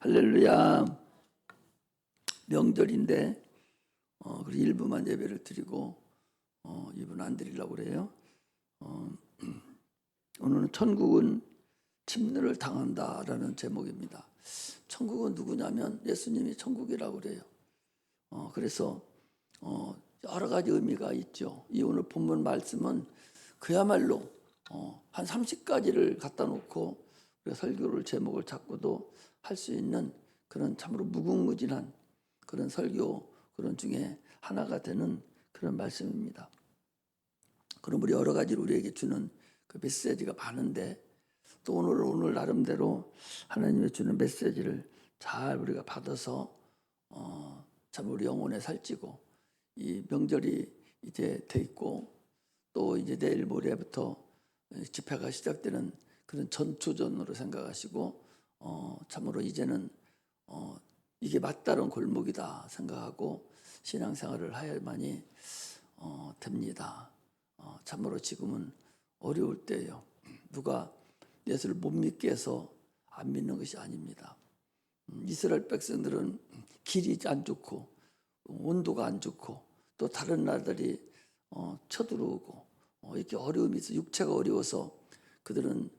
할렐루야. 명절인데 그리고 일부만 예배를 드리고 2부는 안 드리려고 그래요. 오늘은 천국은 침노를 당한다라는 제목입니다. 천국은 누구냐면 예수님이 천국이라고 그래요. 그래서 여러 가지 의미가 있죠. 이 오늘 본문 말씀은 그야말로 한 30가지를 갖다 놓고 우리가 설교를 제목을 잡고도 할 수 있는 그런 참으로 무궁무진한 그런 설교 그런 중에 하나가 되는 그런 말씀입니다. 그럼 우리 여러 가지로 우리에게 주는 그 메시지가 많은데 또 오늘 나름대로 하나님의 주는 메시지를 잘 우리가 받아서 참 우리 영혼에 살찌고 이 명절이 이제 돼 있고 또 이제 내일 모레부터 집회가 시작되는 그런 전초전으로 생각하시고 참으로 이제는 이게 맞다른 골목이다 생각하고 신앙생활을 해야만이 됩니다. 참으로 지금은 어려울 때예요. 누가 예수를 못 믿게 해서 안 믿는 것이 아닙니다. 이스라엘 백성들은 길이 안 좋고 온도가 안 좋고 또 다른 나라들이 쳐들어오고 이렇게 어려움이 있어 육체가 어려워서 그들은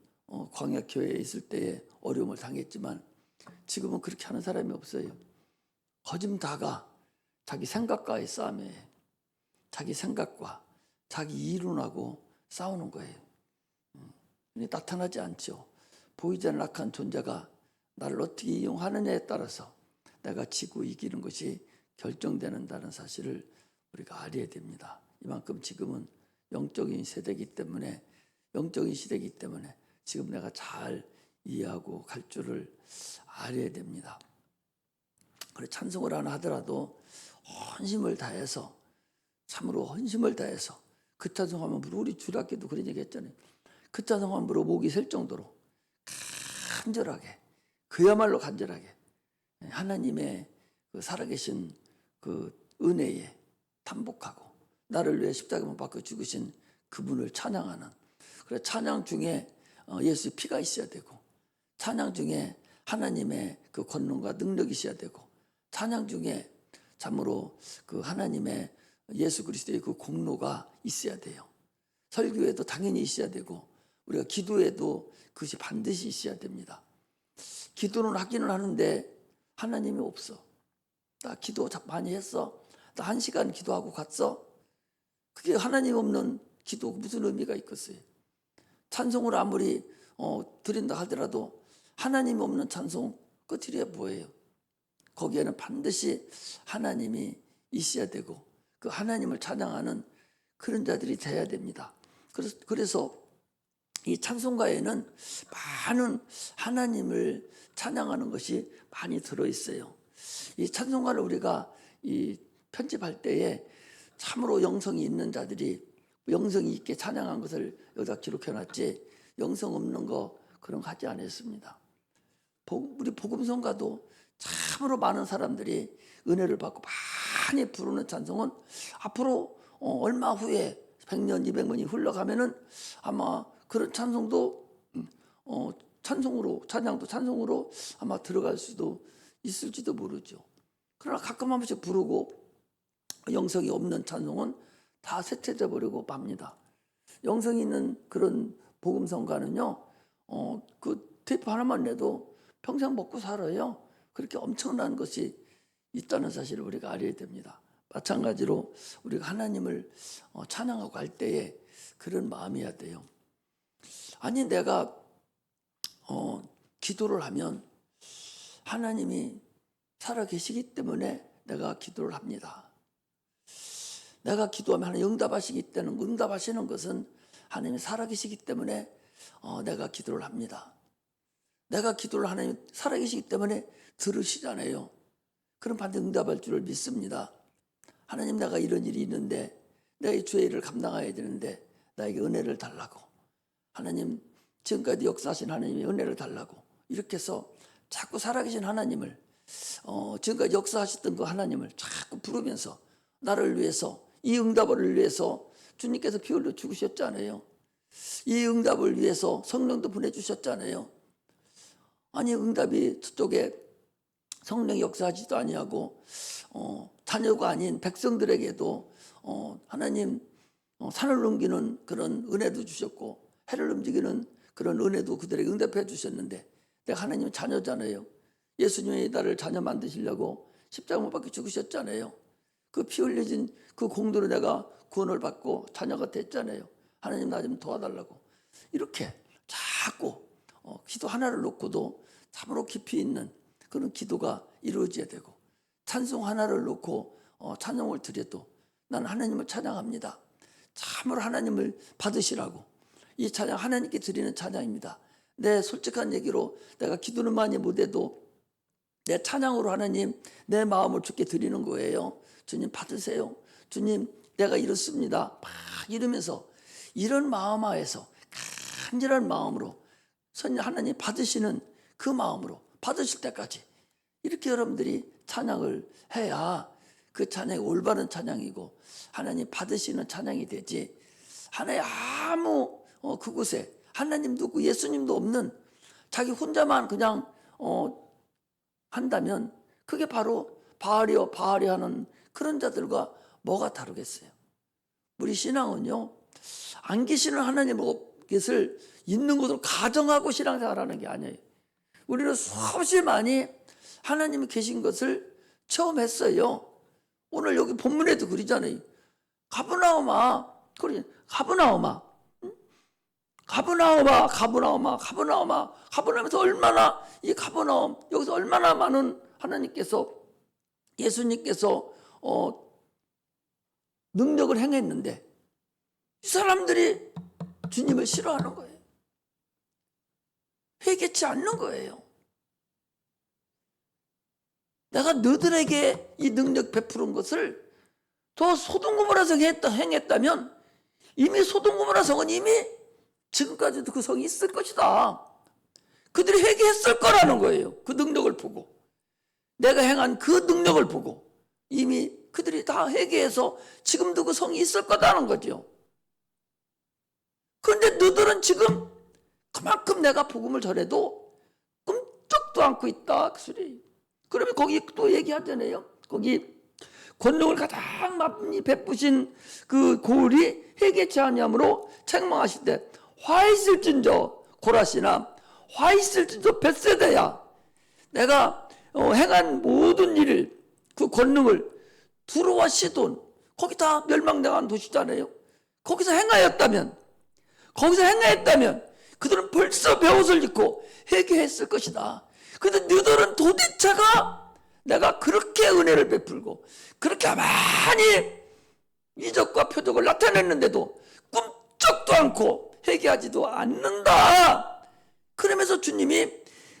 광야 교회에 있을 때에 어려움을 당했지만 지금은 그렇게 하는 사람이 없어요. 거짐 다가 자기 생각과의 싸움에 자기 생각과 자기 이론하고 싸우는 거예요. 나타나지 않죠. 보이지 않는 악한 존재가 나를 어떻게 이용하느냐에 따라서 내가 지고 이기는 것이 결정되는다는 사실을 우리가 알아야 됩니다. 이만큼 지금은 영적인 시대이기 때문에 지금 내가 잘 이해하고 갈 줄을 알아야 됩니다. 그래 찬송을 하나 하더라도 헌심을 다해서 참으로 헌심을 다해서 그 찬송하면 우리 주일학교도 그런 얘기 했잖아요. 그 찬송하면 목이 셀 정도로 간절하게 그야말로 간절하게 하나님의 그 살아계신 그 은혜에 탄복하고 나를 위해 십자가에 못 박혀 죽으신 그분을 찬양하는 그래 찬양 중에 예수의 피가 있어야 되고 찬양 중에 하나님의 그 권능과 능력이 있어야 되고 찬양 중에 참으로 그 하나님의 예수 그리스도의 그 공로가 있어야 돼요. 설교에도 당연히 있어야 되고 우리가 기도에도 그것이 반드시 있어야 됩니다. 기도는 하기는 하는데 하나님이 없어. 나 기도 많이 했어. 나 1시간 기도하고 갔어. 그게 하나님 없는 기도 무슨 의미가 있겠어요. 찬송을 아무리 드린다 하더라도 하나님 없는 찬송 그 드려야 뭐예요. 거기에는 반드시 하나님이 있어야 되고 그 하나님을 찬양하는 그런 자들이 돼야 됩니다. 그래서 이 찬송가에는 많은 하나님을 찬양하는 것이 많이 들어있어요. 이 찬송가를 우리가 이 편집할 때에 참으로 영성이 있는 자들이 영성이 있게 찬양한 것을 여기다 기록해놨지 영성 없는 거 그런 거 하지 않았습니다. 우리 복음성가도 참으로 많은 사람들이 은혜를 받고 많이 부르는 찬송은 앞으로 얼마 후에 100년, 200년이 흘러가면은 아마 그런 찬송도 찬송으로 아마 들어갈 수도 있을지도 모르죠. 그러나 가끔 한 번씩 부르고 영성이 없는 찬송은 다 쇠퇴돼 버리고 맙니다. 영성이 있는 그런 복음성가는요, 그 테이프 하나만 내도 평생 먹고 살아요. 그렇게 엄청난 것이 있다는 사실을 우리가 알아야 됩니다. 마찬가지로 우리가 하나님을 찬양하고 할 때에 그런 마음이어야 돼요. 아니 내가 기도를 하면 하나님이 살아계시기 때문에 내가 기도를 합니다. 내가 기도하면 하나님 응답하시는 것은 하나님이 살아계시기 때문에 내가 기도를 합니다. 내가 기도를 하나님 살아계시기 때문에 들으시잖아요. 그럼 반드시 응답할 줄을 믿습니다. 하나님 내가 이런 일이 있는데 내가 이 죄를 감당해야 되는데 나에게 은혜를 달라고 하나님 지금까지 역사하신 하나님의 은혜를 달라고 이렇게 해서 자꾸 살아계신 하나님을 지금까지 역사하셨던 그 하나님을 자꾸 부르면서 나를 위해서 이 응답을 위해서 주님께서 피 흘려 죽으셨잖아요. 이 응답을 위해서 성령도 보내주셨잖아요. 아니 응답이 저쪽에 성령이 역사하지도 아니하고 자녀가 아닌 백성들에게도 하나님 산을 넘기는 그런 은혜도 주셨고 해를 움직이는 그런 은혜도 그들에게 응답해 주셨는데, 내가 하나님은 자녀잖아요. 예수님의 나를 자녀 만드시려고 십자가 못 박혀 죽으셨잖아요. 그 피 흘려진 그 공로로 내가 구원을 받고 자녀가 됐잖아요. 하나님 나 좀 도와달라고. 이렇게 자꾸 기도 하나를 놓고도 참으로 깊이 있는 그런 기도가 이루어져야 되고, 찬송 하나를 놓고 찬양을 드려도 나는 하나님을 찬양합니다. 참으로 하나님을 받으시라고. 이 찬양 하나님께 드리는 찬양입니다. 내 솔직한 얘기로 내가 기도는 많이 못해도 내 찬양으로 하나님 내 마음을 주께 드리는 거예요. 주님 받으세요. 주님 내가 이렇습니다. 막 이러면서 이런 마음 하에서 간절한 마음으로 하나님 받으시는 그 마음으로 받으실 때까지 이렇게 여러분들이 찬양을 해야 그 찬양이 올바른 찬양이고 하나님 받으시는 찬양이 되지, 하나님 아무 그곳에 하나님도 없고 예수님도 없는 자기 혼자만 그냥 한다면 그게 바로 바알이요 바알이 하는 그런 자들과 뭐가 다르겠어요. 우리 신앙은요, 안 계시는 하나님을 있는 것으로 가정하고 신앙생활하는 게 아니에요. 우리는 수없이 많이 하나님이 계신 것을 처음 했어요. 오늘 여기 본문에도 그러잖아요. 가버나움아, 가버나움에서 얼마나 이 가버나움 여기서 얼마나 많은 하나님께서 예수님께서 능력을 행했는데 이 사람들이 주님을 싫어하는 거예요. 회개치 않는 거예요. 내가 너들에게 이 능력 베푸는 것을 더 소돔고모라 성에 행했다면 이미 소돔고모라 성은 이미 지금까지도 그 성이 있을 것이다. 그들이 회개했을 거라는 거예요. 그 능력을 보고, 내가 행한 그 능력을 보고 이미 그들이 다 회개해서 지금도 그 성이 있을 거다는 거죠. 그런데 너들은 지금 그만큼 내가 복음을 전해도 꿈쩍도 않고 있다 그 소리. 그러면 거기 또 얘기하잖아요. 거기 권능을 가장 많이 베푸신 그 고을이 회개치 아니함으로 책망하실 때 화 있을진저 고라시나 화 있을진저 벳세다야, 내가 행한 모든 일을 그 권능을 두로와 시돈 거기 다 멸망당한 도시잖아요. 거기서 행하였다면 그들은 벌써 베옷을 입고 회개했을 것이다. 그런데 너희들은 도대체가 내가 그렇게 은혜를 베풀고 그렇게 많이 이적과 표적을 나타냈는데도 꿈쩍도 않고 회개하지도 않는다. 그러면서 주님이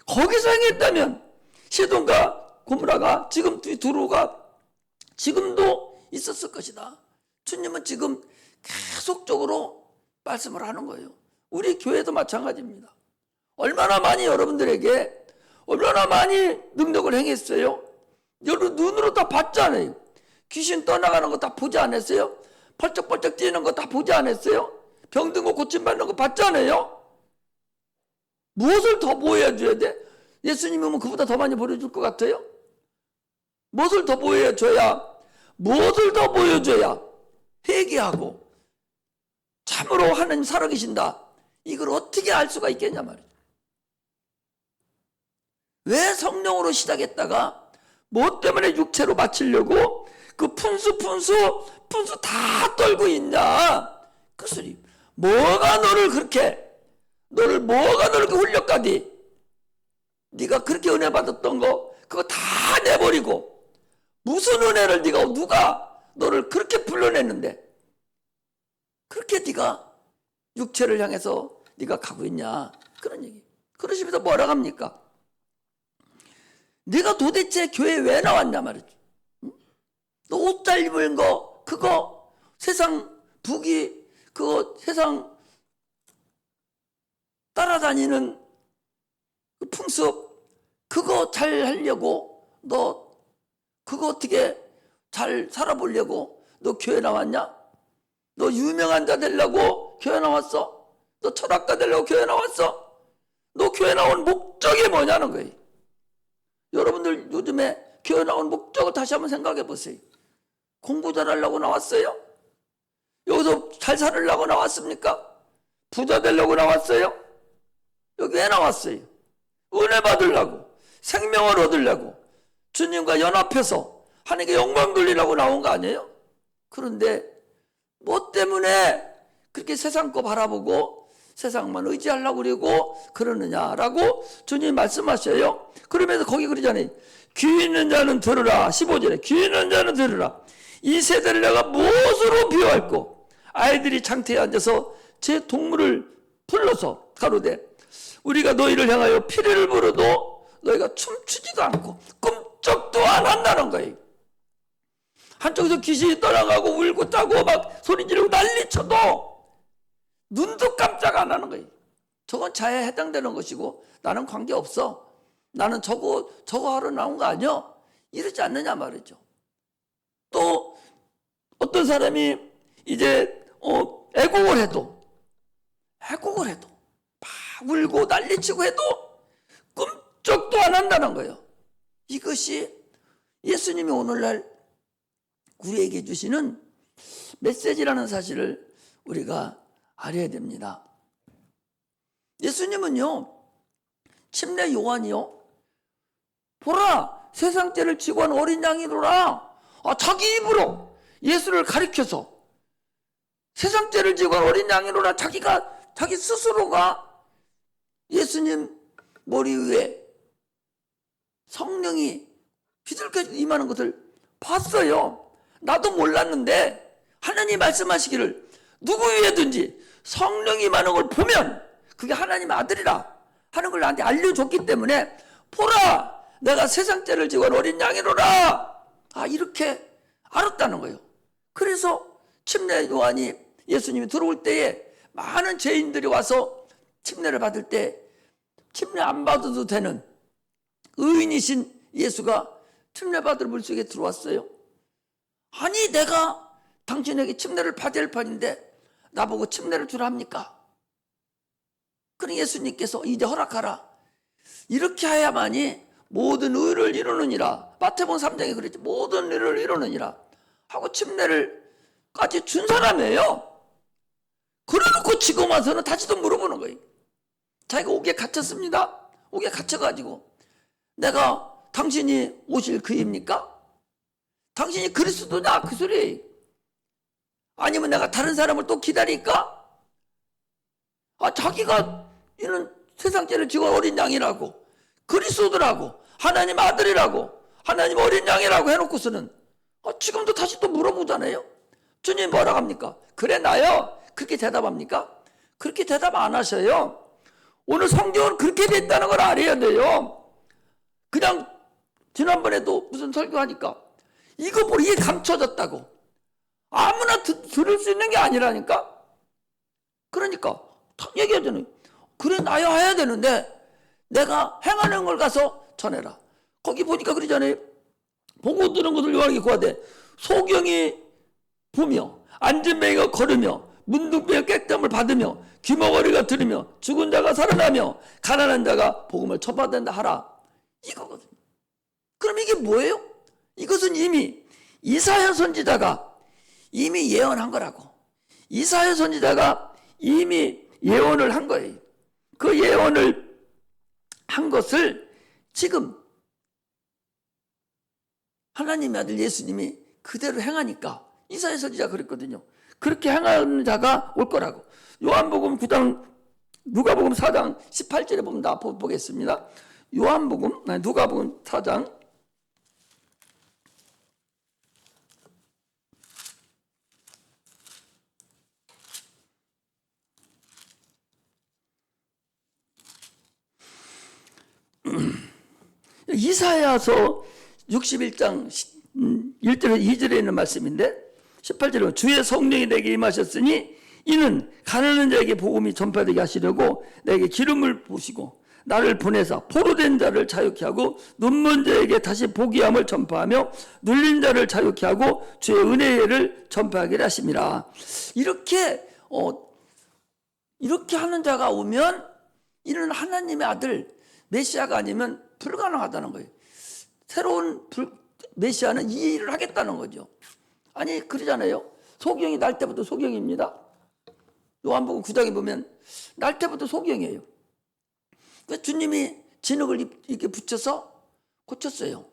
거기서 행했다면 시돈과 고모라가 지금 두로가 지금도 있었을 것이다. 주님은 지금 계속적으로 말씀을 하는 거예요. 우리 교회도 마찬가지입니다. 얼마나 많이 여러분들에게 얼마나 많이 능력을 행했어요. 여러분 눈으로 다 봤잖아요. 귀신 떠나가는 거 다 보지 않았어요? 펄쩍펄쩍 뛰는 거 다 보지 않았어요? 병든 거 고침받는 거 봤잖아요. 무엇을 더 보여줘야 돼? 예수님이면 그보다 더 많이 보여줄 것 같아요? 무엇을 더 보여줘야 회개하고 참으로 하나님 살아계신다, 이걸 어떻게 알 수가 있겠냐 말이죠. 왜 성령으로 시작했다가 뭐 때문에 육체로 마치려고 그 분수 다 떨고 있냐 그 소리. 뭐가 너를 그렇게 훌륭하디, 네가 그렇게 은혜 받았던 거 그거 다 내버리고 무슨 은혜를 누가 너를 그렇게 불러냈는데 그렇게 네가 육체를 향해서 네가 가고 있냐 그런 얘기. 그러시면서 뭐라 합니까? 네가 도대체 교회에 왜 나왔냐 말이죠. 너 옷 잘 입은 거 그거 세상 부귀 그거 세상 따라다니는 그 풍습 그거 잘 하려고 너 그거 어떻게 잘 살아보려고 너 교회 나왔냐? 너 유명한 자 되려고 교회 나왔어? 너 철학가 되려고 교회 나왔어? 너 교회 나온 목적이 뭐냐는 거예요. 여러분들 요즘에 교회 나온 목적을 다시 한번 생각해 보세요. 공부 잘하려고 나왔어요? 여기서 잘 살으려고 나왔습니까? 부자 되려고 나왔어요? 여기 왜 나왔어요? 은혜 받으려고, 생명을 얻으려고, 주님과 연합해서 하나님께 영광 돌리려고 나온 거 아니에요? 그런데 뭐 때문에 그렇게 세상 거 바라보고 세상만 의지하려고 그러느냐라고 주님 말씀하셔요. 그러면서 거기 그러잖아요. 귀 있는 자는 들으라. 15절에 귀 있는 자는 들으라. 이 세대를 내가 무엇으로 비유할꼬? 아이들이 장태에 앉아서 제 동물을 불러서 가로되 우리가 너희를 향하여 피리를 부르도 너희가 춤추지도 않고 꿈쩍도 안 한다는 거예요. 한쪽에서 귀신이 떠나가고 울고 짜고 막 소리 지르고 난리쳐도 눈도 깜짝 안 하는 거예요. 저건 자해에 해당되는 것이고 나는 관계없어. 나는 저거 하러 나온 거 아니야. 이러지 않느냐 말이죠. 또 어떤 사람이 이제 애곡을 해도 막 울고 난리치고 해도 꿈쩍도 안 한다는 거예요. 이것이 예수님이 오늘날 우리에게 주시는 메시지라는 사실을 우리가 알아야 됩니다. 예수님은요, 침례 요한이요, 보라 세상 죄를 지고 한 어린 양이로라. 자기 입으로 예수를 가리켜서 세상 죄를 지고 한 어린 양이로라. 자기 스스로가 예수님 머리 위에 성령이 휘들겨 임하는 것을 봤어요. 나도 몰랐는데 하나님 말씀하시기를 누구 위에든지 성령이 임하는 걸 보면 그게 하나님의 아들이라 하는 걸 나한테 알려줬기 때문에 보라 내가 세상 죄를 지고 한 어린 양이로라. 이렇게 알았다는 거예요. 그래서 침례 요한이 예수님이 들어올 때에 많은 죄인들이 와서 침례를 받을 때 침례 안 받아도 되는 의인이신 예수가 침례 받을 물속에 들어왔어요. 아니 내가 당신에게 침례를 받아야 할 판인데 나보고 침례를 주라 합니까? 그러니 예수님께서 이제 허락하라. 이렇게 해야만이 모든 의를 이루느니라. 마태복음 3장에 그랬죠. 모든 의를 이루느니라 하고 침례를까지 준 사람이에요. 그래놓고 지금 와서는 다시도 물어보는 거예요. 자기가 옥에 갇혔습니다. 옥에 갇혀가지고 내가 당신이 오실 그입니까? 당신이 그리스도냐? 그 소리. 아니면 내가 다른 사람을 또 기다릴까? 자기가 이는 세상 죄를 지고 어린 양이라고 그리스도라고 하나님 아들이라고 하나님 어린 양이라고 해놓고서는 지금도 다시 또 물어보잖아요. 주님 뭐라고 합니까? 그래 나요? 그렇게 대답합니까? 그렇게 대답 안 하셔요. 오늘 성경은 그렇게 됐다는 걸 알아야 돼요. 그냥 지난번에도 무슨 설교하니까 이거 보고 이게 감춰졌다고 아무나 들을 수 있는 게 아니라니까. 그러니까 얘기하잖아요. 그래 나야 해야 되는데 내가 행하는 걸 가서 전해라. 거기 보니까 그러잖아요. 보고 들은 것을 요한에게 구하되 소경이 보며 앉은 맹이가 걸으며 문둥병이 깨끗함을 받으며 귀머거리가 들으며 죽은 자가 살아나며 가난한 자가 복음을 전파된다 하라. 이거거든요. 그럼 이게 뭐예요? 이것은 이미 이사야 선지자가 이미 예언한 거라고. 이사야 선지자가 이미 예언을 한 거예요. 그 예언을 한 것을 지금 하나님의 아들 예수님이 그대로 행하니까 이사야 선지자가 그랬거든요. 그렇게 행하는 자가 올 거라고. 요한복음 9장 누가복음 4장 18절에 보면 다 보겠습니다. 누가복음 4장 이사야서 61장 1절에서 2절에 있는 말씀인데 18절에 주의 성령이 내게 임하셨으니 이는 가난한 자에게 복음이 전파되게 하시려고 내게 기름을 부으시고 나를 보내사 포로된 자를 자유케 하고 눈먼 자에게 다시 보게 함을 전파하며 눌린 자를 자유케 하고 주의 은혜를 전파하게 하심이라. 이렇게 하는 자가 오면 이는 하나님의 아들 메시아가 아니면 불가능하다는 거예요. 새로운 메시아는 이 일을 하겠다는 거죠. 아니 그러잖아요. 소경이 날 때부터 소경입니다. 요한복음 9장에 보면 날 때부터 소경이에요. 주님이 진흙을 이렇게 붙여서 고쳤어요.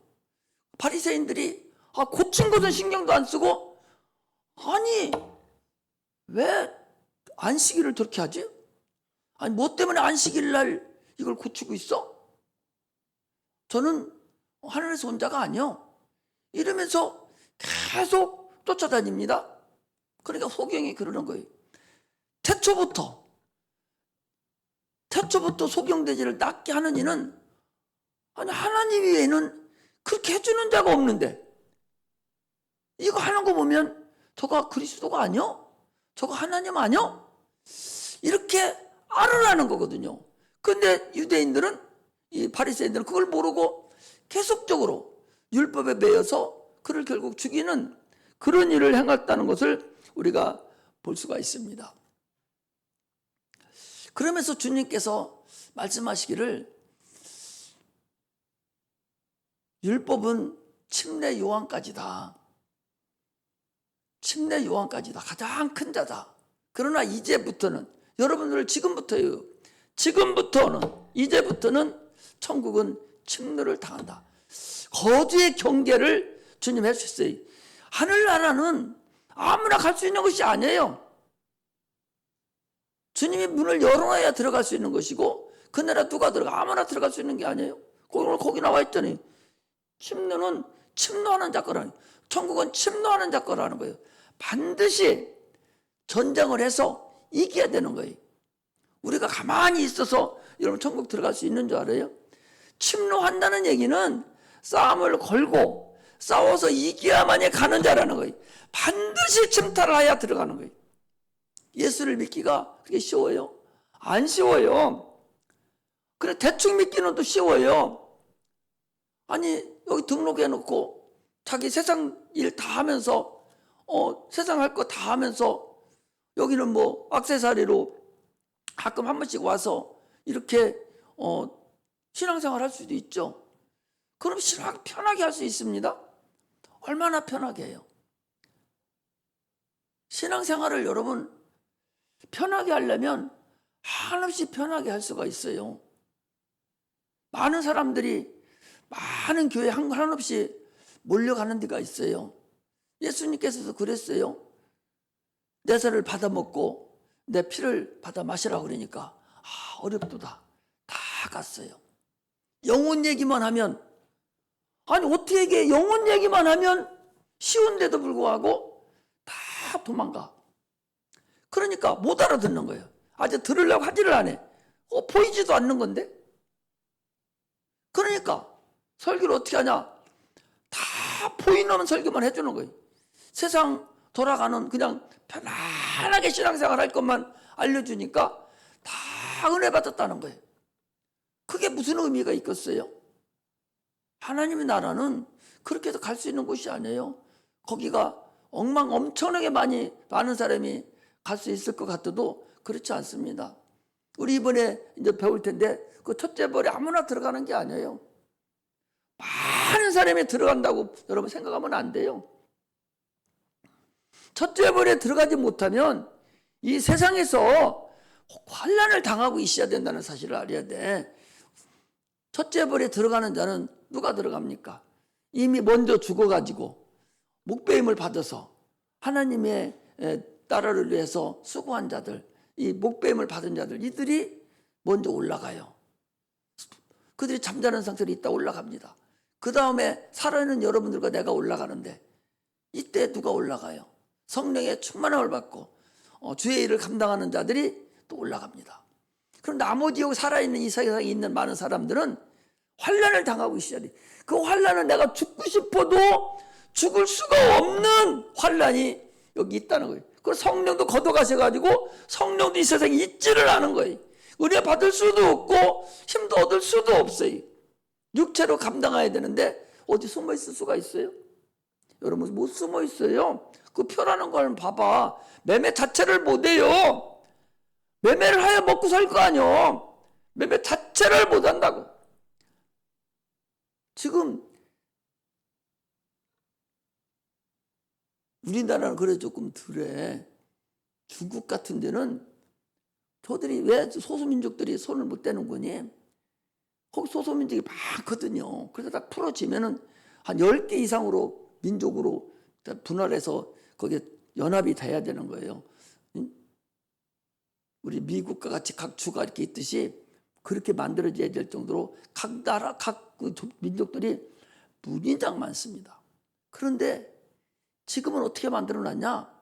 바리새인들이 고친 것은 신경도 안 쓰고, 아니 왜 안식일을 그렇게 하지? 아니 뭐 때문에 안식일 날 이걸 고치고 있어? 저는 하늘에서 온 자가 아니요, 이러면서 계속 쫓아다닙니다. 그러니까 소경이 그러는 거예요. 태초부터 소경돼지를 낫게 하는 이는, 아니 하나님 외에는 그렇게 해주는 자가 없는데 이거 하는 거 보면 저거 그리스도가 아니요? 저거 하나님 아니요? 이렇게 알으라는 거거든요. 근데 유대인들은, 이 바리새인들은 그걸 모르고 계속적으로 율법에 매여서 그를 결국 죽이는 그런 일을 행했다는 것을 우리가 볼 수가 있습니다. 그러면서 주님께서 말씀하시기를, 율법은 침례 요한까지다. 침례 요한까지다. 가장 큰 자다. 그러나 이제부터는, 여러분들 지금부터는, 이제부터는 천국은 침노를 당한다. 거주의 경계를 주님 해주셨어요. 하늘나라는 아무나 갈 수 있는 것이 아니에요. 주님이 문을 열어놔야 들어갈 수 있는 것이고, 그 나라 누가 들어가? 아무나 들어갈 수 있는 게 아니에요. 거기 나와 있더니 침노는 침노하는 자거라니, 천국은 침노하는 자거라는 거예요. 반드시 전쟁을 해서 이겨야 되는 거예요. 우리가 가만히 있어서 여러분 천국 들어갈 수 있는 줄 알아요? 침노한다는 얘기는 싸움을 걸고 싸워서 이겨야만이 가는 자라는 거예요. 반드시 침탈을 해야 들어가는 거예요. 예수를 믿기가 그렇게 쉬워요? 안 쉬워요. 그래 대충 믿기는 또 쉬워요. 아니 여기 등록해 놓고 자기 세상 일 다 하면서, 세상 할 거 다 하면서, 여기는 뭐 액세서리로 가끔 한 번씩 와서 이렇게 신앙생활 할 수도 있죠. 그럼 신앙 편하게 할 수 있습니다. 얼마나 편하게 해요. 신앙생활을 여러분 편하게 하려면 한없이 편하게 할 수가 있어요. 많은 사람들이 많은 교회 한없이 몰려가는 데가 있어요. 예수님께서도 그랬어요. 내 살을 받아 먹고 내 피를 받아 마시라고 그러니까 어렵도다. 다 갔어요. 영혼 얘기만 하면, 아니 어떻게 이게 영혼 얘기만 하면 쉬운데도 불구하고 다 도망가. 그러니까 못 알아듣는 거예요. 아직 들으려고 하지를 않아. 보이지도 않는 건데. 그러니까 설교를 어떻게 하냐? 다 보이는 설교만 해주는 거예요. 세상 돌아가는 그냥 편안하게 신앙생활 할 것만 알려주니까 다 은혜 받았다는 거예요. 그게 무슨 의미가 있겠어요? 하나님의 나라는 그렇게 해서 갈 수 있는 곳이 아니에요. 거기가 엄청나게 많은 사람이 갈 수 있을 것 같아도 그렇지 않습니다. 우리 이번에 이제 배울 텐데 그 첫째 벌에 아무나 들어가는 게 아니에요. 많은 사람이 들어간다고 여러분 생각하면 안 돼요. 첫째 벌에 들어가지 못하면 이 세상에서 환난을 당하고 있어야 된다는 사실을 알아야 돼. 첫째 벌에 들어가는 자는 누가 들어갑니까? 이미 먼저 죽어가지고 목배임을 받아서 하나님의 나라를 위해서 수고한 자들, 이 목배임을 받은 자들, 이들이 먼저 올라가요. 그들이 잠자는 상태로 있다 올라갑니다. 그 다음에 살아있는 여러분들과 내가 올라가는데, 이때 누가 올라가요? 성령의 충만함을 받고 주의 일을 감당하는 자들이 또 올라갑니다. 그럼 나머지 여기 살아있는 이 세상에 있는 많은 사람들은 환난을 당하고 있어야 돼. 그 환난은 내가 죽고 싶어도 죽을 수가 없는 환난이 여기 있다는 거예요. 그 성령도 걷어가셔가지고 성령도 이 세상에 있지를 않은 거예요. 은혜 받을 수도 없고 힘도 얻을 수도 없어요. 육체로 감당해야 되는데 어디 숨어 있을 수가 있어요? 여러분 못 숨어 있어요. 그 표라는 걸 봐봐. 매매 자체를 못해요. 매매를 해야 먹고 살 거 아니요. 매매 자체를 못한다고. 지금 우리나라는 그래 조금 덜해. 중국 같은 데는 저들이 왜 소수민족들이 손을 못 대는 거니? 거기 소수민족이 많거든요. 그래서 딱 풀어지면은 한 10개 이상으로 민족으로 분할해서 거기에 연합이 돼야 되는 거예요. 우리 미국과 같이 각 주가 이렇게 있듯이 그렇게 만들어져야 될 정도로 각 나라, 각 민족들이 무진장 많습니다. 그런데 지금은 어떻게 만들어놨냐?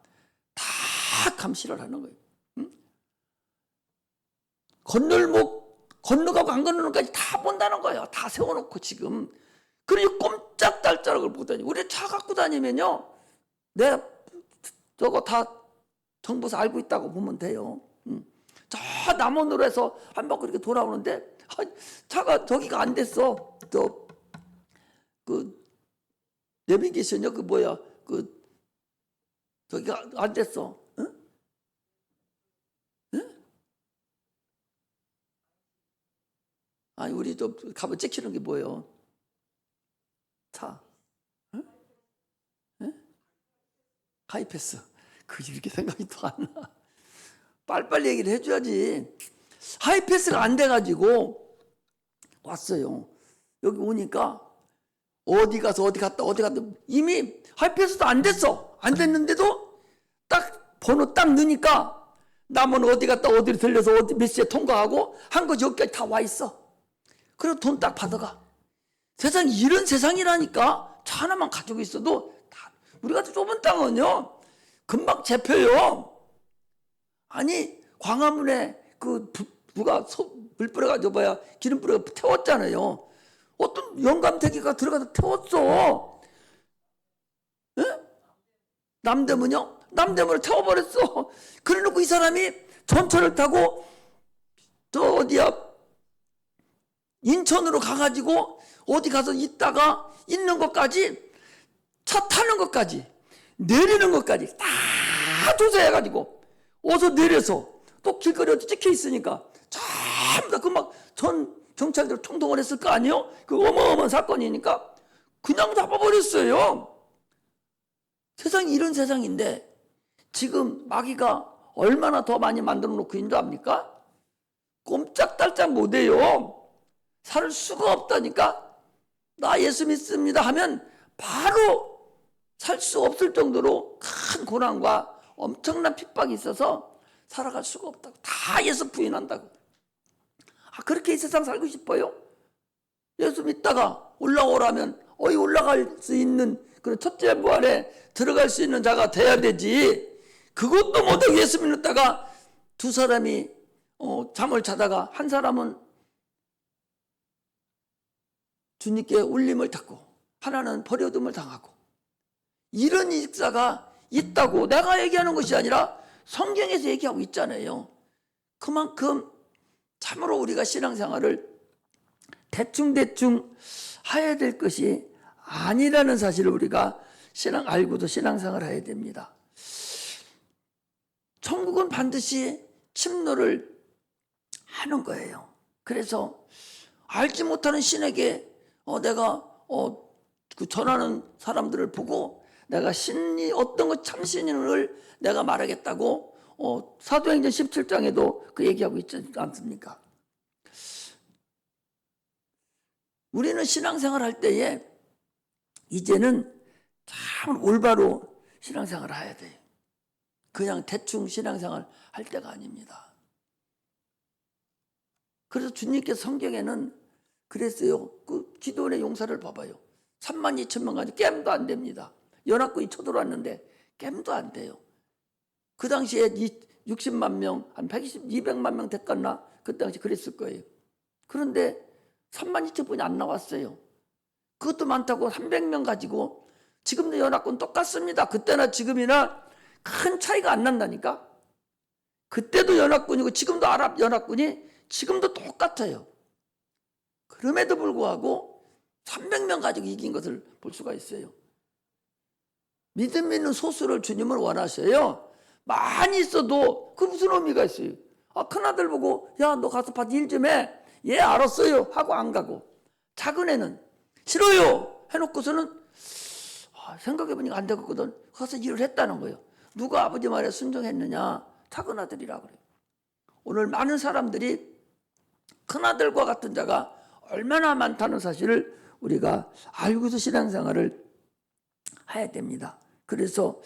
다 감시를 하는 거예요. 건너가고 안 건너는까지 다 본다는 거예요. 다 세워놓고 지금. 그러니 꼼짝달짝을 보고 다니고. 우리 차 갖고 다니면요, 내가 저거 다 정부에서 알고 있다고 보면 돼요. 저 남원으로 해서 한 바퀴 이렇게 돌아오는데 차가 저기가 안 됐어. 그 내비게이션이요, 그 뭐야, 그 저기가 안 됐어. 응? 응? 아니 우리 좀 가면 찍히는 게 뭐예요? 차. 응? 응? 하이패스. 그 이렇게 생각이 또 안 나. 빨리빨리 얘기를 해줘야지. 하이패스가 안 돼가지고 왔어요. 여기 오니까 어디 가서 어디 갔다 이미 하이패스도 안 됐어. 안 됐는데도 딱 번호 딱 넣으니까 남은 어디 갔다 어디로 들려서 어디 몇 시에 통과하고 한 거지 여기까지 다 와 있어. 그리고 돈 딱 받아가. 세상이 이런 세상이라니까. 차 하나만 가지고 있어도 다 우리 같은 좁은 땅은요 금방 잡혀요. 아니 광화문에 그 누가 물 뿌려가지고 기름 뿌려가 태웠잖아요. 어떤 영감태기가 들어가서 태웠어. 에? 남대문요? 남대문을 태워버렸어. 그래놓고 이 사람이 전철을 타고 저 어디야 인천으로 가가지고 어디 가서 있다가 있는 것까지 차 타는 것까지 내리는 것까지 다 조사해가지고 어서 내려서 또 길거리에 찍혀 있으니까 전부 다 그 막 전 경찰들 총동원 했을 거 아니에요? 그 어마어마한 사건이니까 그냥 잡아버렸어요. 세상이 이런 세상인데 지금 마귀가 얼마나 더 많이 만들어 놓고 있는 줄 압니까? 꼼짝달짝 못해요. 살 수가 없다니까. 나 예수 믿습니다 하면 바로 살 수 없을 정도로 큰 고난과 엄청난 핍박이 있어서 살아갈 수가 없다고. 다 예수 부인한다고. 그렇게 이 세상 살고 싶어요? 예수 믿다가 올라오라면 올라갈 수 있는 그런 첫째 부활에 들어갈 수 있는 자가 돼야 되지. 그것도 못하고 예수 믿다가 두 사람이 잠을 자다가 한 사람은 주님께 울림을 받고 하나는 버려둠을 당하고 이런 역사가 있다고 내가 얘기하는 것이 아니라 성경에서 얘기하고 있잖아요. 그만큼 참으로 우리가 신앙생활을 대충대충 해야 될 것이 아니라는 사실을 우리가 알고도 신앙생활을 해야 됩니다. 천국은 반드시 침노를 하는 거예요. 그래서 알지 못하는 신에게 내가 그 전하는 사람들을 보고 내가 신이 어떤 것 참신을 내가 말하겠다고 사도행전 17장에도 그 얘기하고 있지 않습니까? 우리는 신앙생활 할 때에 이제는 참 올바로 신앙생활을 해야 돼요. 그냥 대충 신앙생활 할 때가 아닙니다. 그래서 주님께서 성경에는 그랬어요. 그 기도원의 용사를 봐봐요. 32,000명 가지고 깸도 안 됩니다. 연합군이 쳐들어왔는데 깸도 안 돼요. 그 당시에 60만 명, 한 120, 200만 명 됐겠나? 그 당시 그랬을 거예요. 그런데 32,000분이 안 나왔어요. 그것도 많다고 300명 가지고 지금도 연합군 똑같습니다. 그때나 지금이나 큰 차이가 안 난다니까. 그때도 연합군이고 지금도 아랍 연합군이 지금도 똑같아요. 그럼에도 불구하고 300명 가지고 이긴 것을 볼 수가 있어요. 믿음 있는 소수를 주님은 원하셔요. 많이 있어도 그 무슨 의미가 있어요? 큰아들 보고 야 너 가서 밭 일 좀 해. 예 알았어요 하고 안 가고 작은 애는 싫어요 해놓고서는 생각해보니까 안 되거든. 가서 일을 했다는 거예요. 누가 아버지 말에 순종했느냐? 작은 아들이라 그래요. 오늘 많은 사람들이 큰아들과 같은 자가 얼마나 많다는 사실을 우리가 알고서 신앙생활을 해야 됩니다. 그래서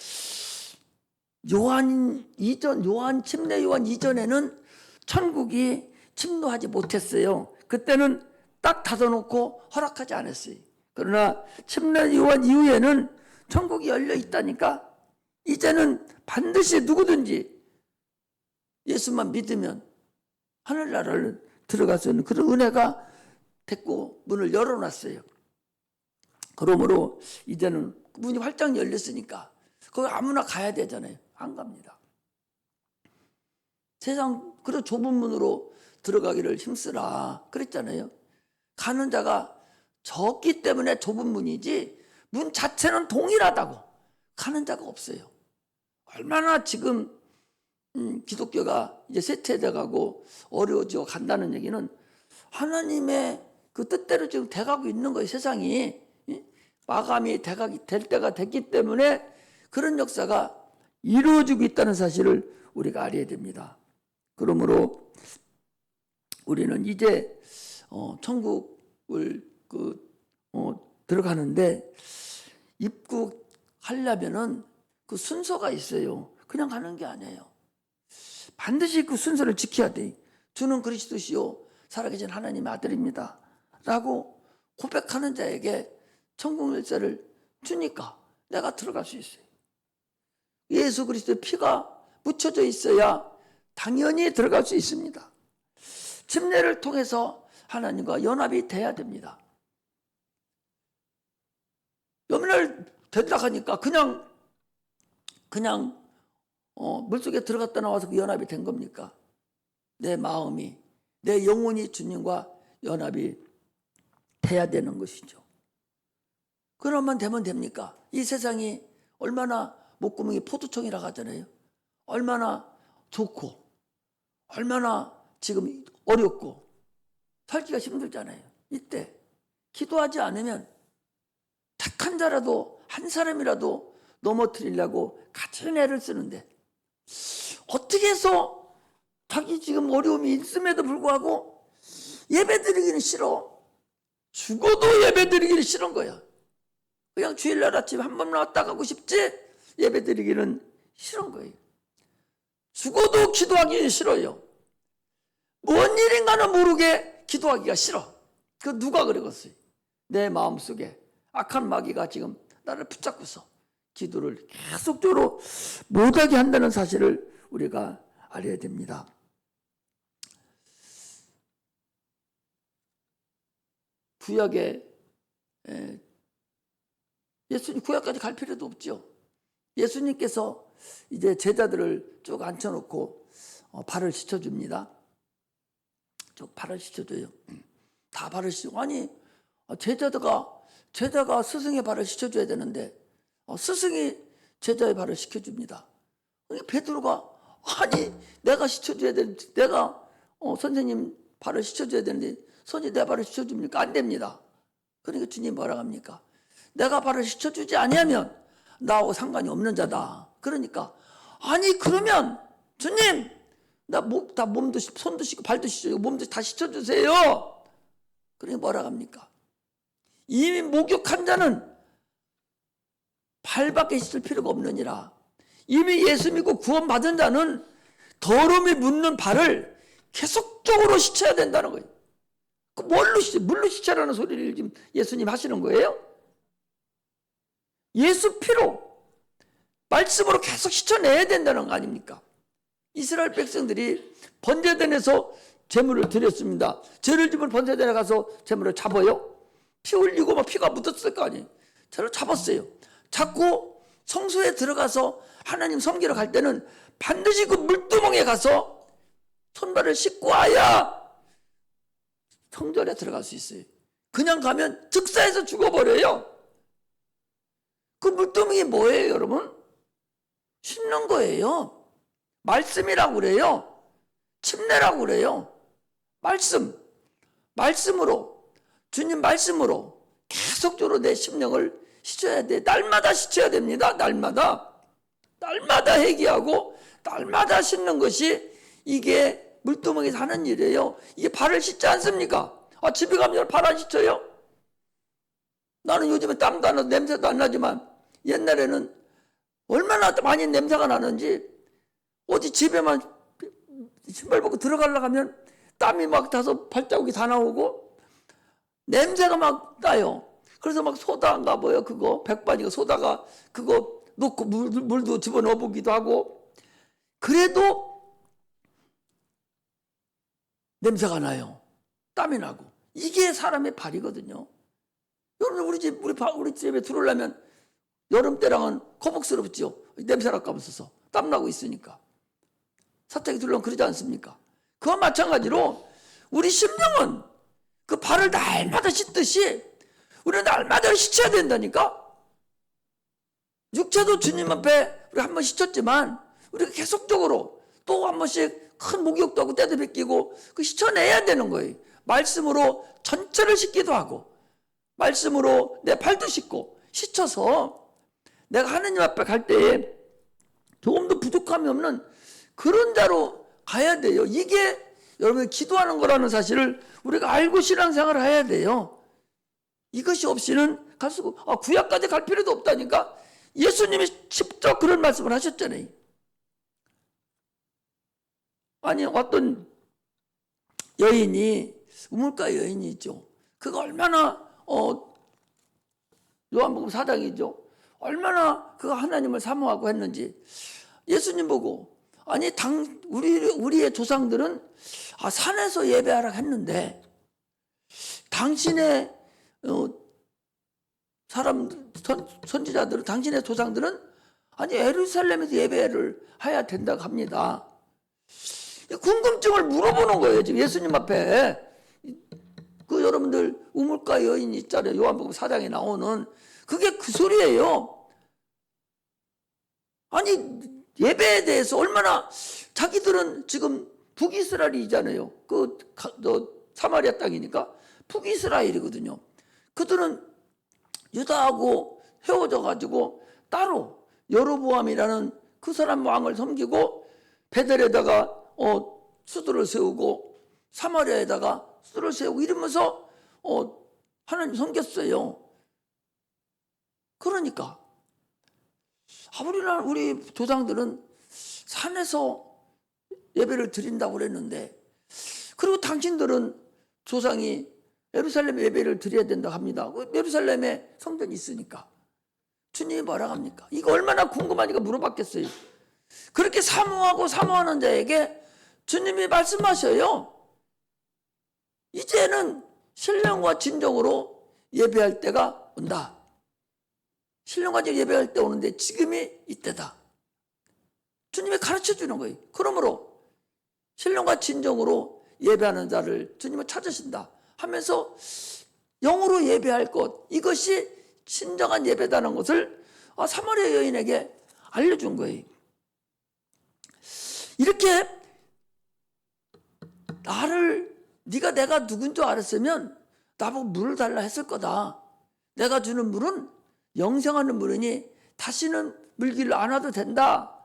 침례 요한 이전에는 천국이 침노하지 못했어요. 그때는 딱 닫아놓고 허락하지 않았어요. 그러나 침례 요한 이후에는 천국이 열려 있다니까 이제는 반드시 누구든지 예수만 믿으면 하늘나라를 들어갈 수 있는 그런 은혜가 됐고 문을 열어놨어요. 그러므로 이제는 문이 활짝 열렸으니까 거기 아무나 가야 되잖아요. 안 갑니다. 세상 그런 좁은 문으로 들어가기를 힘쓰라 그랬잖아요. 가는 자가 적기 때문에 좁은 문이지 문 자체는 동일하다고 가는 자가 없어요. 얼마나 지금 기독교가 이제 쇠퇴돼 가고 어려워져 간다는 얘기는 하나님의 그 뜻대로 지금 돼가고 있는 거예요. 세상이 마감이 될 때가 됐기 때문에 그런 역사가 이루어지고 있다는 사실을 우리가 알아야 됩니다. 그러므로 우리는 이제 천국을 들어가는데 입국하려면은 그 순서가 있어요. 그냥 가는 게 아니에요. 반드시 그 순서를 지켜야 돼. 주는 그리스도시요 살아계신 하나님의 아들입니다 라고 고백하는 자에게 천국 열쇠를 주니까 내가 들어갈 수 있어요. 예수 그리스도의 피가 묻혀져 있어야 당연히 들어갈 수 있습니다. 침례를 통해서 하나님과 연합이 돼야 됩니다. 연합을 된다 하니까 그냥 물속에 들어갔다 나와서 그 연합이 된 겁니까? 내 마음이 내 영혼이 주님과 연합이 돼야 되는 것이죠. 그러면 되면 됩니까? 이 세상이 얼마나 목구멍이 포도청이라고 하잖아요. 얼마나 좋고 얼마나 지금 어렵고 살기가 힘들잖아요. 이때 기도하지 않으면 착한 자라도 한 사람이라도 넘어뜨리려고 같은 애를 쓰는데 어떻게 해서 자기 지금 어려움이 있음에도 불구하고 예배드리기는 싫어. 죽어도 예배드리기는 싫은 거야. 그냥 주일날 아침 한 번 나왔다 가고 싶지 예배드리기는 싫은 거예요. 죽어도 기도하기 싫어요. 뭔 일인가는 모르게 기도하기가 싫어. 그 누가 그러겠어요? 내 마음속에 악한 마귀가 지금 나를 붙잡고서 기도를 계속적으로 못하게 한다는 사실을 우리가 알아야 됩니다. 구약에 예수님 구약까지 갈 필요도 없죠. 예수님께서 이제 제자들을 쭉 앉혀놓고 발을 씻어줍니다. 쭉 발을 씻어줘요. 다 발을 씻어. 아니 제자가 스승의 발을 씻어줘야 되는데 스승이 제자의 발을 씻겨줍니다. 베드로가 아니 내가 씻어줘야 되는데 내가 선생님 발을 씻어줘야 되는데 선생님 내 발을 씻어줍니까? 안 됩니다. 그러니까 주님 뭐라고 합니까? 내가 발을 씻어주지 아니하면 나하고 상관이 없는 자다. 그러니까 아니 그러면 주님 나 몸도 손도 씻고 발도 씻어주고 몸도 다 씻어주세요. 그러니까 뭐라고 합니까? 이미 목욕한 자는 발밖에 씻을 필요가 없느니라. 이미 예수 믿고 구원받은 자는 더러움이 묻는 발을 계속적으로 씻어야 된다는 거예요. 물로 씻으라는 소리를 지금 예수님 하시는 거예요? 예수 피로 말씀으로 계속 씻어내야 된다는 거 아닙니까? 이스라엘 백성들이 번제단에서 제물을 드렸습니다. 죄를 지은 번제단에 가서 제물을 잡아요? 피 흘리고 막 피가 묻었을 거 아니에요. 저를 잡았어요. 잡고 성소에 들어가서 하나님 섬기러 갈 때는 반드시 그 물두멍에 가서 손발을 씻고 와야 성전에 들어갈 수 있어요. 그냥 가면 즉사해서 죽어버려요. 그 물두멍이 뭐예요, 여러분? 씻는 거예요. 말씀이라고 그래요. 침례라고 그래요. 말씀으로 주님 말씀으로 계속적으로 내 심령을 씻어야 돼. 날마다 씻어야 됩니다. 날마다 회개하고 날마다 씻는 것이 이게 물두멍에서 하는 일이에요. 이게 발을 씻지 않습니까? 집에 가면 발 안 씻어요? 나는 요즘에 땀도 안 나고 냄새도 안 나지만 옛날에는 얼마나 많이 냄새가 나는지 어디 집에만 신발 벗고 들어가려고 하면 땀이 막 타서 발자국이 다 나오고 냄새가 막 나요. 그래서 막 소다인가 뭐요, 그거 백반이가 소다가 그거 놓고 물도 집어넣어 보기도 하고. 그래도 냄새가 나요. 땀이 나고. 이게 사람의 발이거든요. 여러분 우리 집에 들어오려면 여름 때랑은 거북스럽죠. 냄새 날까 없어서 땀 나고 있으니까. 사택에 들어오면 그러지 않습니까? 그와 마찬가지로 우리 심령은 그 발을 날마다 씻듯이 우리는 날마다 씻어야 된다니까. 육체도 주님 앞에 우리 한 번 씻었지만 우리가 계속적으로 또 한 번씩 큰 목욕도 하고 때도 벗기고 그 씻어내야 되는 거예요. 말씀으로 전체를 씻기도 하고 말씀으로 내 발도 씻고 씻어서 내가 하느님 앞에 갈 때에 조금도 부족함이 없는 그런 자로 가야 돼요. 이게 여러분이 기도하는 거라는 사실을 우리가 알고 신앙생활을 해야 돼요. 이것이 없이는 갈 수가 구약까지 갈 필요도 없다니까. 예수님이 직접 그런 말씀을 하셨잖아요. 아니 어떤 여인이 우물가 여인이 있죠. 그거 얼마나 요한복음 4장이죠. 얼마나 그가 하나님을 사모하고 했는지 예수님 보고 아니 우리의 조상들은 산에서 예배하라 했는데 당신의 선지자들은 당신의 조상들은 아니 예루살렘에서 예배를 해야 된다고 합니다. 궁금증을 물어보는 거예요. 지금 예수님 앞에 그 여러분들 우물가 여인 있잖아요. 요한복음 4장에 나오는 그게 그 소리예요. 아니 예배에 대해서 얼마나 자기들은 지금 북이스라엘이잖아요. 사마리아 땅이니까 북이스라엘이거든요. 그들은 유다하고 헤어져 가지고 따로 여로보암이라는 그 사람 왕을 섬기고 베델에다가 수도를 세우고 사마리아에다가 수도를 세우고 이러면서 하나님 섬겼어요. 그러니까 우리 조상들은 산에서 예배를 드린다고 그랬는데 그리고 당신들은 조상이 예루살렘 예배를 드려야 된다고 합니다. 예루살렘에 성전이 있으니까. 주님이 뭐라고 합니까? 이거 얼마나 궁금하니까 물어봤겠어요. 그렇게 사모하는 자에게 주님이 말씀하셔요. 이제는 신령과 진정으로 예배할 때가 온다. 신령과 진정으로 예배할 때 오는데 지금이 이때다. 주님이 가르쳐주는 거예요. 그러므로 신령과 진정으로 예배하는 자를 주님은 찾으신다 하면서 영으로 예배할 것, 이것이 진정한 예배다는 것을 사마리아 여인에게 알려준 거예요. 이렇게 내가 누군 줄 알았으면 나보고 물을 달라 했을 거다. 내가 주는 물은 영생하는 물이니 다시는 물기를 안 와도 된다.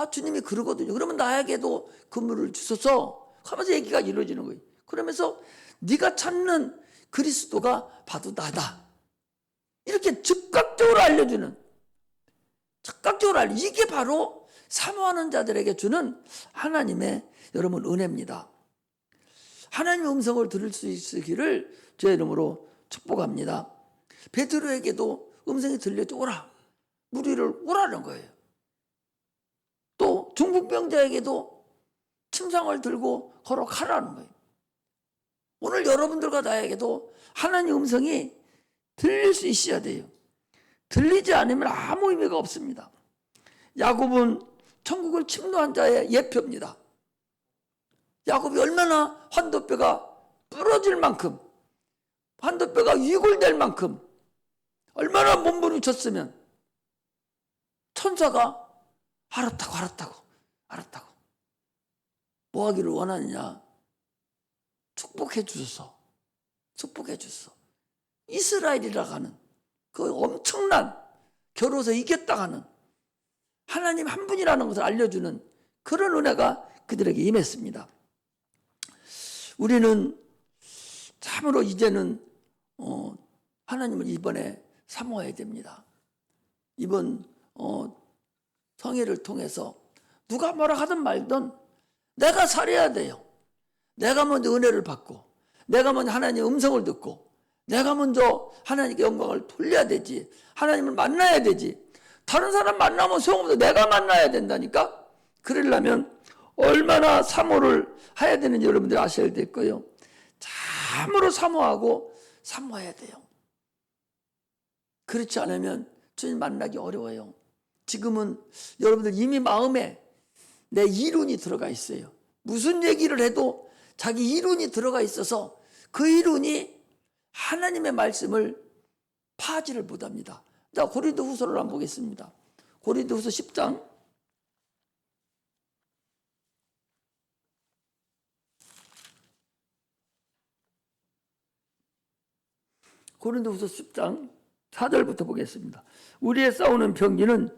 주님이 그러거든요. 그러면 나에게도 그 물을 주소서 하면서 얘기가 이루어지는 거예요. 그러면서 네가 찾는 그리스도가 바로 나다. 이렇게 즉각적으로 알려주는, 이게 바로 사모하는 자들에게 주는 하나님의 여러분 은혜입니다. 하나님의 음성을 들을 수 있으기를 주의 이름으로 축복합니다. 베드로에게도 음성이 들려줘 오라. 무리를 오라는 거예요. 또 중풍병자에게도 침상을 들고 걸어가라는 거예요. 오늘 여러분들과 나에게도 하나님의 음성이 들릴 수 있어야 돼요. 들리지 않으면 아무 의미가 없습니다. 야곱은 천국을 침노한 자의 예표입니다. 야곱이 얼마나 환도뼈가 부러질 만큼, 환도뼈가 위골될 만큼 얼마나 몸부림쳤으면 천사가 알았다고 뭐 하기를 원하느냐? 축복해 주소서. 이스라엘이라고 하는 그 엄청난 겨루어서 이겼다 하는 하나님 한 분이라는 것을 알려주는 그런 은혜가 그들에게 임했습니다. 우리는 참으로 이제는 하나님을 이번에 사모해야 됩니다. 이번 성회를 통해서 누가 뭐라 하든 말든 내가 살아야 돼요. 내가 먼저 은혜를 받고, 내가 먼저 하나님의 음성을 듣고, 내가 먼저 하나님께 영광을 돌려야 되지. 하나님을 만나야 되지. 다른 사람 만나면 소용없어. 내가 만나야 된다니까. 그러려면 얼마나 사모를 해야 되는지 여러분들이 아셔야 될 거예요. 참으로 사모하고 사모해야 돼요. 그렇지 않으면 주님 만나기 어려워요. 지금은 여러분들 이미 마음에 내 이론이 들어가 있어요. 무슨 얘기를 해도 자기 이론이 들어가 있어서 그 이론이 하나님의 말씀을 파지를 못합니다. 자, 고린도후서를 한번 보겠습니다. 고린도후서 10장. 고린도후서 10장 4절부터 보겠습니다. 우리의 싸우는 병기는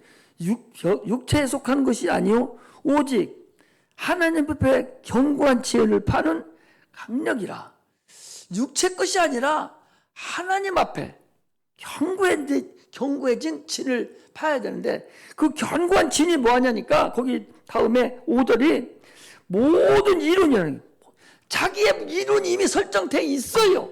육체에 속한 것이 아니요 오직 하나님 앞에 견고한 지혜를 파는 강력이라. 육체 것이 아니라 하나님 앞에 견고해진 진을 파야 되는데, 그 견고한 진이 뭐하냐니까 거기 다음에 5절이 모든 이론이라는 거예요. 자기의 이론이 이미 설정돼 있어요.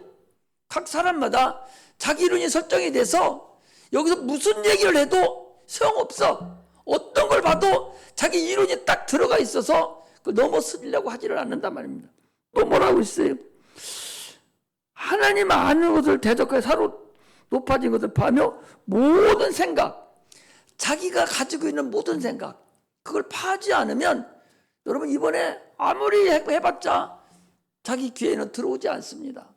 각 사람마다 자기 이론이 설정이 돼서 여기서 무슨 얘기를 해도 소용없어. 어떤 걸 봐도 자기 이론이 딱 들어가 있어서 넘어서려고 하지를 않는단 말입니다. 또 뭐라고 있어요? 하나님 아는 것을 대적하여 사로 높아진 것을 파며 모든 생각, 자기가 가지고 있는 모든 생각, 그걸 파지 않으면 여러분 이번에 아무리 해봤자 자기 귀에는 들어오지 않습니다.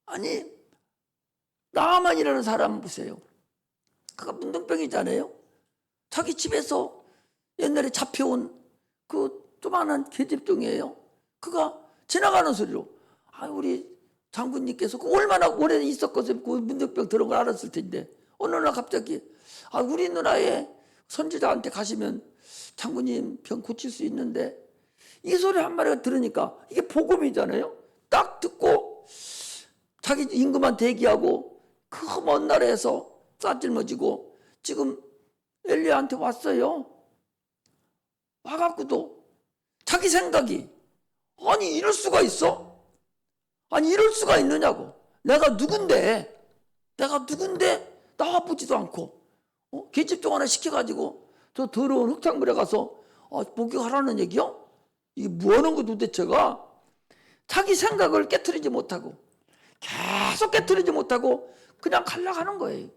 아니, 나만이라는 사람 보세요. 그가 문둥병이잖아요. 자기 집에서 옛날에 잡혀온 그 조그마한 계집종이에요. 그가 지나가는 소리로, 우리 장군님께서 그 얼마나 오래 있었거든요. 그 문둥병 들은 걸 알았을 텐데 어느 날 갑자기 우리 누나의 선지자한테 가시면 장군님 병 고칠 수 있는데, 이 소리 한 마리가 들으니까 이게 복음이잖아요. 딱 듣고 자기 임금만 대기하고 그 먼 나라에서 싸질머지고 지금 엘리야한테 왔어요. 와갖고도 자기 생각이, 아니 이럴 수가 있어? 아니 이럴 수가 있느냐고. 내가 누군데 나와보지도 않고 계집종 하나 시켜가지고 저 더러운 흙탕물에 가서 목욕하라는 얘기요? 이게 뭐하는 거 도대체가? 자기 생각을 깨트리지 못하고 계속 깨트리지 못하고 그냥 갈라가는 거예요.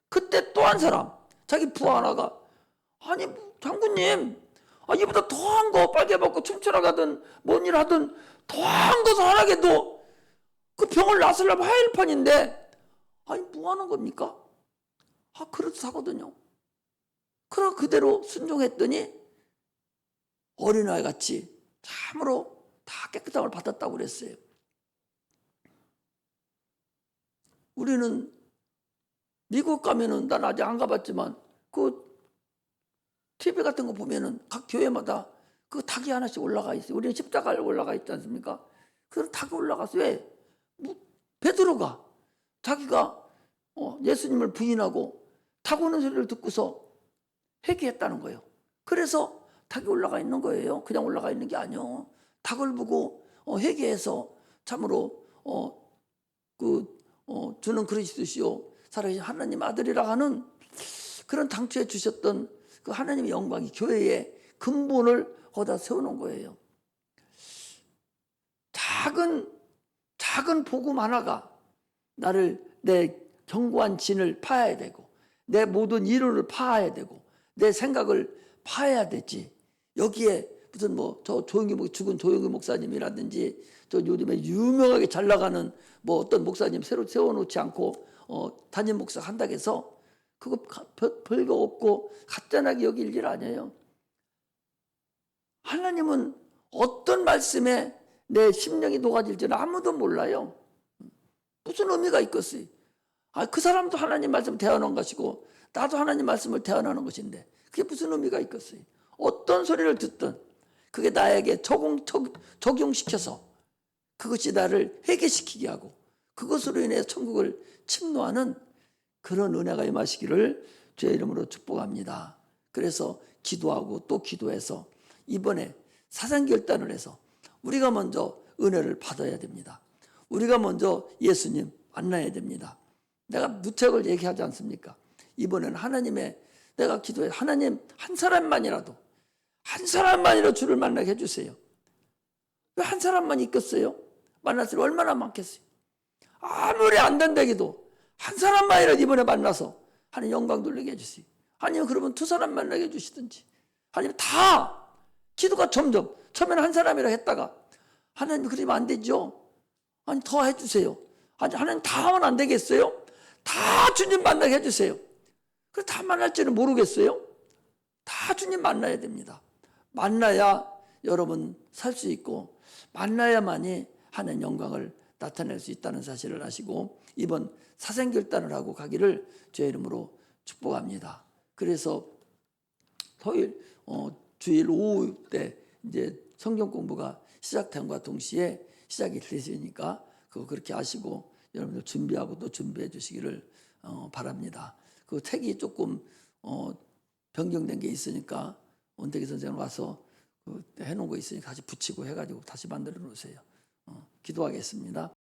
그때 또 한 사람, 자기 부하 하나가, 아니 장군님, 이보다 더한 거 빨개 먹고 춤추러 가든 뭔 일 하든 더한 것을 하라게도 그 병을 낫으려면 하일판인데, 아니 뭐 하는 겁니까? 그렇다거든요. 그러 그대로 순종했더니 어린아이 같이 참으로 다 깨끗함을 받았다고 그랬어요. 우리는 미국 가면은, 난 아직 안 가봤지만 그 TV 같은 거 보면은 각 교회마다 그 닭이 하나씩 올라가 있어요. 우리는 십자가에 올라가 있지 않습니까? 그 닭이 올라가서 왜? 베드로가 자기가 예수님을 부인하고 닭 오는 소리를 듣고서 회개했다는 거예요. 그래서 닭이 올라가 있는 거예요. 그냥 올라가 있는 게 아니에요. 닭을 보고 회개해서 참으로 주는 그리스도시요 살아계신 하나님 아들이라 하는 그런 당초에 주셨던 그 하나님의 영광이 교회의 근본을 거기다 세우는 거예요. 작은 복음 하나가 나를, 내 견고한 진을 파야 되고 내 모든 이론을 파야 되고 내 생각을 파야 되지. 여기에 무슨 저 죽은 조용기 목사님이라든지 저 요즘에 유명하게 잘 나가는 어떤 목사님 새로 세워놓지 않고 담임 목사 한다고 해서 그거 별거 없고 가짜나게 여길 일 아니에요. 하나님은 어떤 말씀에 내 심령이 녹아질지는 아무도 몰라요. 무슨 의미가 있겠어요? 그 사람도 하나님 말씀 대언한 것이고 나도 하나님 말씀을 대언하는 것인데 그게 무슨 의미가 있겠어요? 어떤 소리를 듣든 그게 나에게 적용시켜서 그것이 나를 회개시키게 하고 그것으로 인해 천국을 침노하는 그런 은혜가 임하시기를 주의 이름으로 축복합니다. 그래서 기도하고 또 기도해서 이번에 사상결단을 해서 우리가 먼저 은혜를 받아야 됩니다. 우리가 먼저 예수님 만나야 됩니다. 내가 무책을 얘기하지 않습니까? 이번에는 하나님의 내가 기도해 하나님 한 사람만이라도 주를 만나게 해주세요. 왜 한 사람만 있겠어요? 만났을 때 얼마나 많겠어요? 아무리 안 된다기도 한 사람만이라도 이번에 만나서 하나님 영광 돌리게 해주세요. 아니면 그러면 두 사람 만나게 해주시든지 아니면 다 기도가 점점 처음에는 한 사람이라 했다가 하나님 그러면 안 되죠. 아니 더 해주세요. 아니 하나님 다 하면 안 되겠어요? 다 주님 만나게 해주세요. 그래 다 만날지는 모르겠어요. 다 주님 만나야 됩니다. 만나야 여러분 살 수 있고 만나야만이 하나님 영광을 나타낼 수 있다는 사실을 아시고 이번 사생결단을 하고 가기를 주의 이름으로 축복합니다. 그래서 토요일 주일 오후 때 이제 성경 공부가 시작됨과 동시에 시작이 되시니까 그거 그렇게 아시고 여러분들 준비하고 또 준비해 주시기를 바랍니다. 그 책이 조금 변경된 게 있으니까 원태기 선생님 와서 해놓은 거 있으니까 다시 붙이고 해가지고 다시 만들어 놓으세요. 기도하겠습니다.